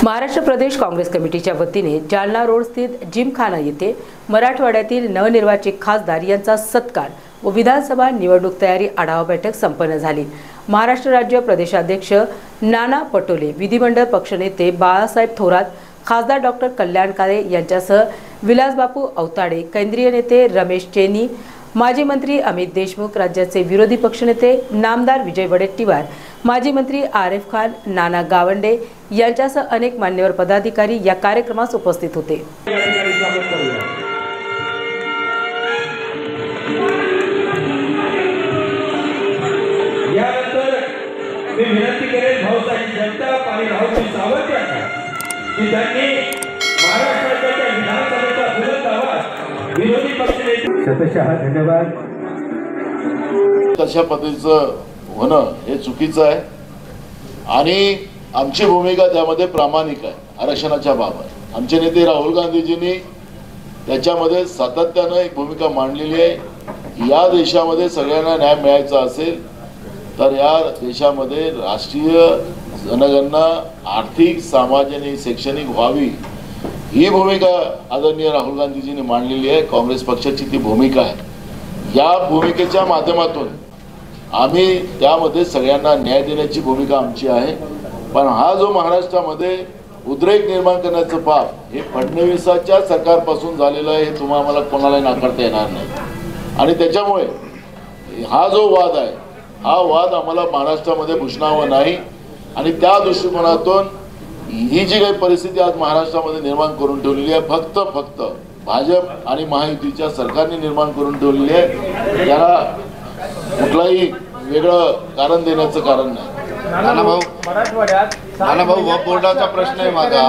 महाराष्ट्र प्रदेश काँग्रेस कमिटीच्या वतीने जालना रोड स्थित जिमखाना येथे मराठवाड्यातील नवनिर्वाचित खासदार यांचा सत्कार व विधानसभा निवडणूक तयारी आढावा बैठक संपन्न झाली। महाराष्ट्र राज्य प्रदेशाध्यक्ष नाना पटोले, विधिमंडळ पक्षनेते बाळासाहेब थोरात, खासदार डॉक्टर कल्याण काळे यांच्यासह विलासबापू अवताडे, केंद्रीय नेते रमेश चेनी, माजी मंत्री अमित देशमुख, राज्याचे विरोधी पक्षनेते नामदार विजय वडेट्टीवार, माजी मंत्री आरिफ खान, नाना गावंडे यांच्यासह अनेक मान्यवर पदाधिकारी या कार्यक्रमास उपस्थित होते। यानंतर मी विनंती करेन भाऊसाहेब जनता आणि राहुल सावंत यांना की त्यांनी महाराष्ट्राच्या विधानसभेचा बुलंद आवाज विरोधी पक्षनेते शतशः धन्यवाद। तशा पद्धतीचं होणं हे चुकीचं आहे आणि आमची भूमिका त्यामध्ये प्रामाणिक आहे। आरक्षणाच्या बाबत आमचे नेते राहुल गांधीजींनी त्याच्यामध्ये सातत्यानं एक भूमिका मांडलेली आहे। या देशामध्ये सगळ्यांना न्याय मिळायचा असेल तर या देशामध्ये राष्ट्रीय जनगणना आर्थिक, सामाजिक, शैक्षणिक व्हावी ही भूमिका आदरणीय राहुल गांधीजींनी मांडलेली आहे। काँग्रेस पक्षाची ती भूमिका आहे। या भूमिकेच्या माध्यमातून आम्ही त्यामध्ये सगळ्यांना न्याय देण्याची भूमिका आमची आहे। पण हा जो महाराष्ट्रामध्ये उद्रेक निर्माण करण्याचं पाप हे फडणवीसाच्या सरकारपासून झालेलं आहे, हे तुम्हाला मला कोणाला नाकारता येणार नाही। आणि त्याच्यामुळे हा जो वाद आहे, हा वाद आम्हाला महाराष्ट्रामध्ये भुसणावा नाही। आणि त्या दृष्टिकोनातून ही जी काही परिस्थिती आज महाराष्ट्रामध्ये निर्माण करून ठेवलेली आहे, फक्त भाजप आणि महायुतीच्या सरकारने निर्माण करून ठेवलेली आहे। त्याला कुठलाही वेगळं कारण देण्याचं कारण नाही। नाना भाऊ बोर्डाचा प्रश्न आहे माझा।